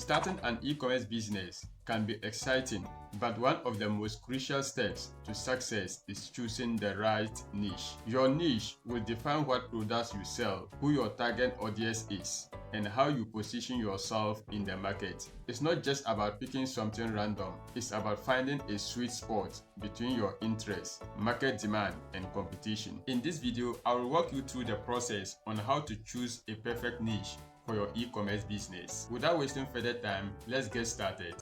Starting an e-commerce business can be exciting, but one of the most crucial steps to success is choosing the right niche. Your niche will define what products you sell, who your target audience is, and how you position yourself in the market. It's not just about picking something random, it's about finding a sweet spot between your interests, market demand, and competition. In this video, I will walk you through the process on how to choose a perfect niche for your e-commerce business. Without wasting further time, let's get started.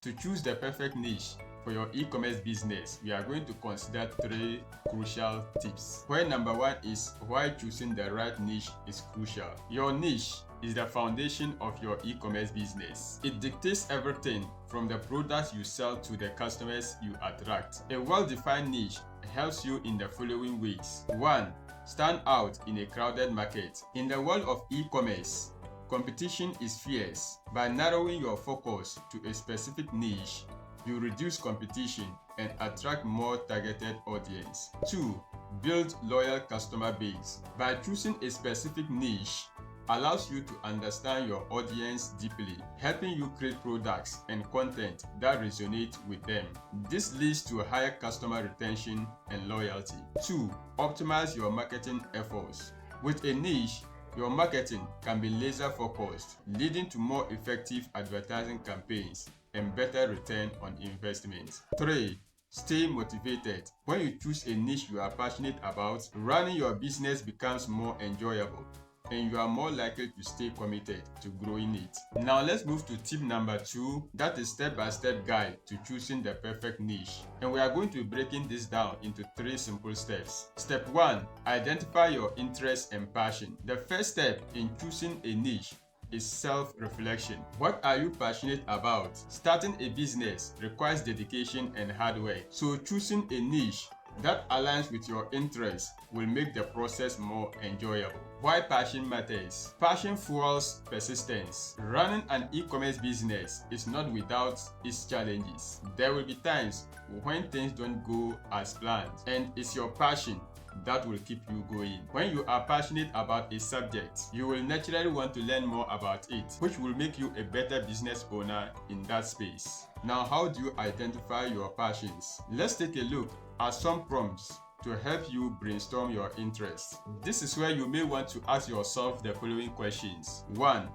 To choose the perfect niche for your e-commerce business, we are going to consider 3 crucial tips. Point number 1 is why choosing the right niche is crucial. Your niche is the foundation of your e-commerce business. It dictates everything from the products you sell to the customers you attract. A well-defined niche helps you in the following ways. 1. Stand out in a crowded market. In the world of e-commerce, competition is fierce. By narrowing your focus to a specific niche, you reduce competition and attract more targeted audience. 2. Build loyal customer base. By choosing a specific niche, allows you to understand your audience deeply, helping you create products and content that resonate with them. This leads to higher customer retention and loyalty. 2. Optimize your marketing efforts. With a niche, your marketing can be laser focused, leading to more effective advertising campaigns and better return on investment. 3. Stay motivated. When you choose a niche you are passionate about, running your business becomes more enjoyable, and you are more likely to stay committed to growing it. Now let's move to tip number 2, that is step-by-step guide to choosing the perfect niche. And we are going to be breaking this down into 3 simple steps. Step 1, identify your interest and passion. The first step in choosing a niche is self-reflection. What are you passionate about? Starting a business requires dedication and hard work, so choosing a niche that aligns with your interests will make the process more enjoyable. Why passion matters? Passion fuels persistence. Running an e-commerce business is not without its challenges. There will be times when things don't go as planned, and it's your passion that will keep you going. When you are passionate about a subject, you will naturally want to learn more about it, which will make you a better business owner in that space. Now, how do you identify your passions? Let's take a look at some prompts to help you brainstorm your interests. This is where you may want to ask yourself the following questions. 1.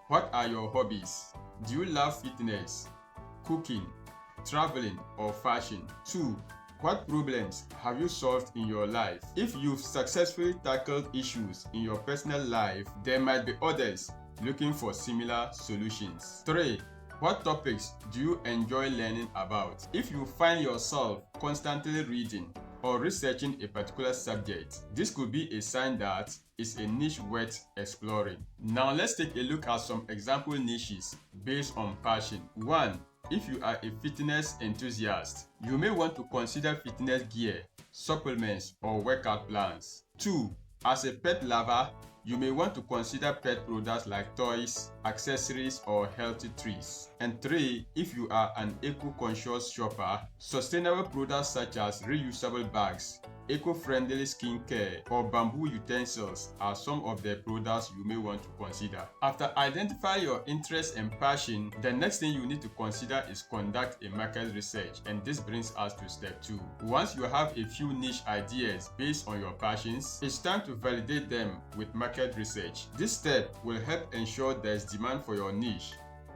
What are your hobbies? Do you love fitness, cooking, traveling, or fashion? 2. What problems have you solved in your life? If you've successfully tackled issues in your personal life, there might be others looking for similar solutions. 3. What topics do you enjoy learning about? If you find yourself constantly reading or researching a particular subject, this could be a sign that it's a niche worth exploring. Now let's take a look at some example niches based on passion. 1. If you are a fitness enthusiast, you may want to consider fitness gear, supplements, or workout plans. 2. As a pet lover, you may want to consider pet products like toys, accessories, or healthy treats. And 3. If you are an eco-conscious shopper, sustainable products such as reusable bags, eco-friendly skincare, or bamboo utensils are some of the products you may want to consider. After identifying your interest and passion, the next thing you need to consider is conduct a market research, and this brings us to step 2. Once you have a few niche ideas based on your passions, it's time to validate them with market research. This step will help ensure there's demand for your niche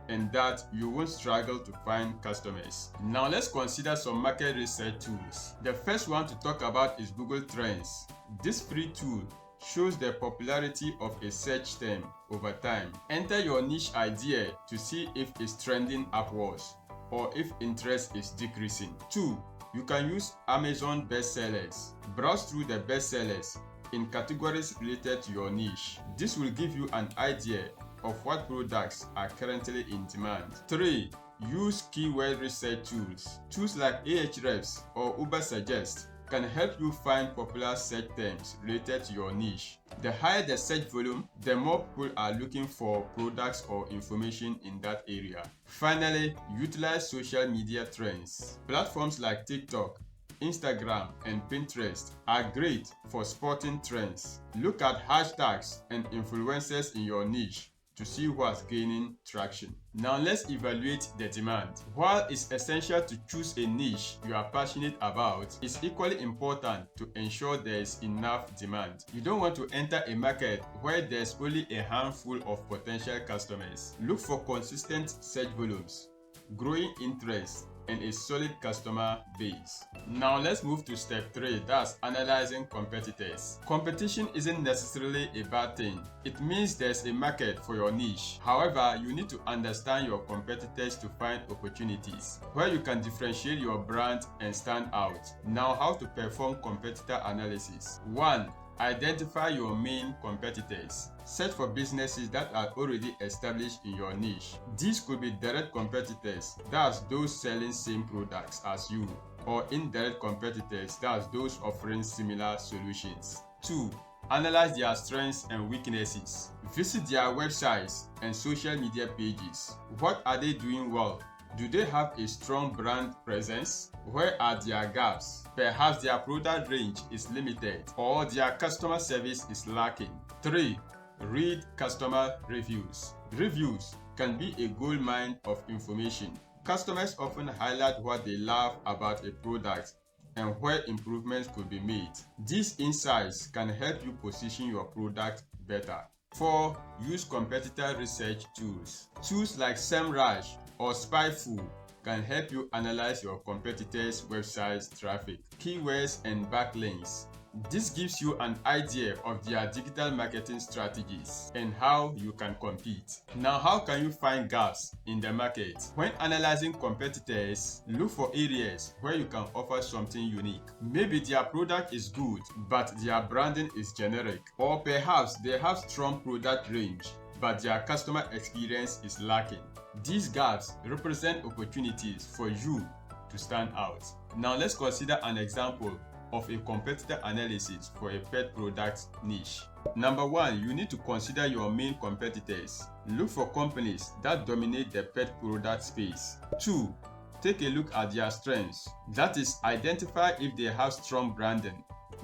and that you won't struggle to find customers. Now let's consider some market research tools. The first one to talk about is Google Trends. This free tool shows the popularity of a search term over time. Enter your niche idea to see if it's trending upwards or if interest is decreasing. 2. You can use Amazon bestsellers. Browse through the bestsellers in categories related to your niche. This will give you an idea of what products are currently in demand. 3. Use keyword research tools. Tools like Ahrefs or Ubersuggest can help you find popular search terms related to your niche. The higher the search volume, the more people are looking for products or information in that area. Finally, utilize social media trends. Platforms like TikTok, Instagram, and Pinterest are great for spotting trends. Look at hashtags and influencers in your niche to see what's gaining traction. Now let's evaluate the demand. While it's essential to choose a niche you are passionate about, it's equally important to ensure there is enough demand. You don't want to enter a market where there's only a handful of potential customers. Look for consistent search volumes, growing interest, and a solid customer base. Now let's move to step 3, that's analyzing competitors. Competition isn't necessarily a bad thing. It means there's a market for your niche. However, you need to understand your competitors to find opportunities where you can differentiate your brand and stand out. Now, how to perform competitor analysis. 1. Identify your main competitors. Search for businesses that are already established in your niche. These could be direct competitors, that's those selling same products as you, or indirect competitors, that's those offering similar solutions. 2. Analyze their strengths and weaknesses. Visit their websites and social media pages. What are they doing well? Do they have a strong brand presence? Where are their gaps? Perhaps their product range is limited or their customer service is lacking. 3. Read customer reviews. Reviews can be a goldmine of information. Customers often highlight what they love about a product and where improvements could be made. These insights can help you position your product better. 4. Use competitor research tools. Tools like SEMrush or Spyful can help you analyze your competitors' websites traffic, keywords, and backlinks. This gives you an idea of their digital marketing strategies and how you can compete. Now, how can you find gaps in the market? When analyzing competitors, look for areas where you can offer something unique. Maybe their product is good, but their branding is generic. Or perhaps they have strong product range, but their customer experience is lacking. These gaps represent opportunities for you to stand out. Now let's consider an example of a competitor analysis for a pet product niche. Number 1, you need to consider your main competitors. Look for companies that dominate the pet product space. 2, take a look at their strengths. That is, identify if they have strong branding,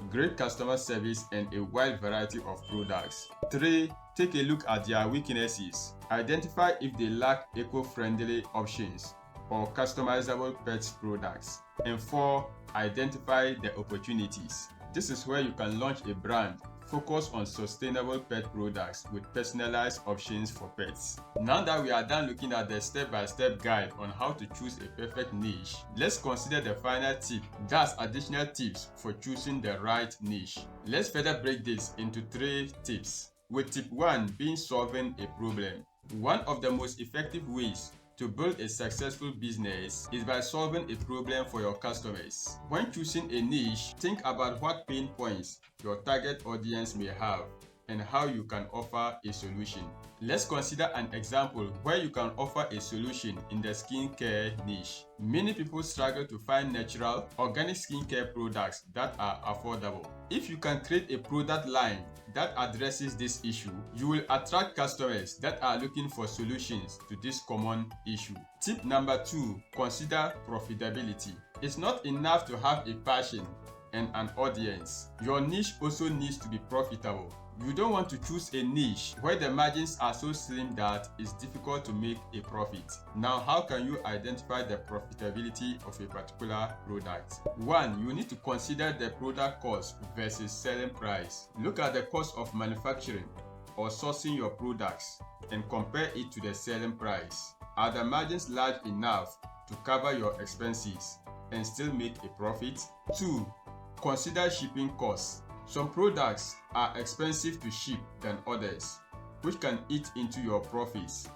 great customer service, and a wide variety of products. 3, take a look at their weaknesses. Identify if they lack eco-friendly options or customizable pet products. And 4, identify the opportunities. This is where you can launch a brand focused on sustainable pet products with personalized options for pets. Now that we are done looking at the step-by-step guide on how to choose a perfect niche, let's consider the final tip, that's additional tips for choosing the right niche. Let's further break this into 3 tips, with tip 1 being solving a problem. One of the most effective ways to build a successful business is by solving a problem for your customers. When choosing a niche, think about what pain points your target audience may have and how you can offer a solution. Let's consider an example where you can offer a solution in the skincare niche. Many people struggle to find natural, organic skincare products that are affordable. If you can create a product line that addresses this issue, you will attract customers that are looking for solutions to this common issue. Tip number 2, consider profitability. It's not enough to have a passion and an audience. Your niche also needs to be profitable. You don't want to choose a niche where the margins are so slim that it's difficult to make a profit. Now, how can you identify the profitability of a particular product? 1, you need to consider the product cost versus selling price. Look at the cost of manufacturing or sourcing your products and compare it to the selling price. Are the margins large enough to cover your expenses and still make a profit? 2, consider shipping costs. Some products are expensive to ship than others, which can eat into your profits.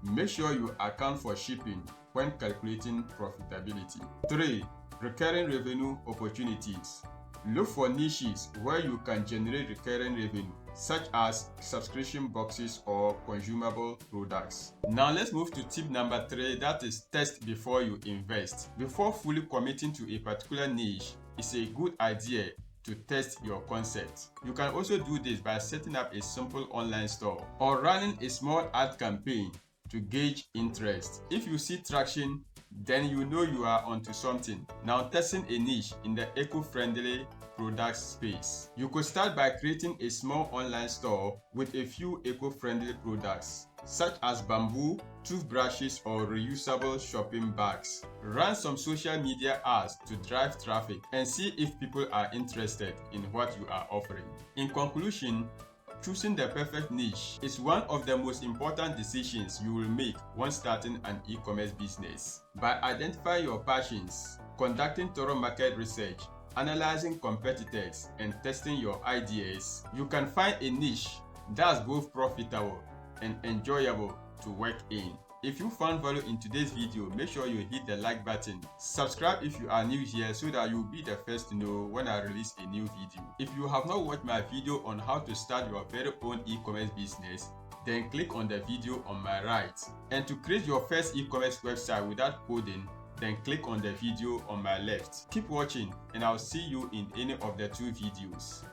Make sure you account for shipping when calculating profitability. 3, recurring revenue opportunities. Look for niches where you can generate recurring revenue, such as subscription boxes or consumable products. Now let's move to tip number 3, that is test before you invest. Before fully committing to a particular niche, it's a good idea to test your concept. You can also do this by setting up a simple online store or running a small ad campaign to gauge interest. If you see traction, then you know you are onto something. Now, testing a niche in the eco-friendly product space. You could start by creating a small online store with a few eco-friendly products, such as bamboo, toothbrushes, or reusable shopping bags. Run some social media ads to drive traffic and see if people are interested in what you are offering. In conclusion, choosing the perfect niche is one of the most important decisions you will make when starting an e-commerce business. By identifying your passions, conducting thorough market research, analyzing competitors, and testing your ideas, you can find a niche that's both profitable and enjoyable to work in. If you found value in today's video, make sure you hit the like button. Subscribe if you are new here so that you'll be the first to know when I release a new video. If you have not watched my video on how to start your very own e-commerce business, then click on the video on my right. And to create your first e-commerce website without coding, then click on the video on my left. Keep watching and I'll see you in any of the two videos.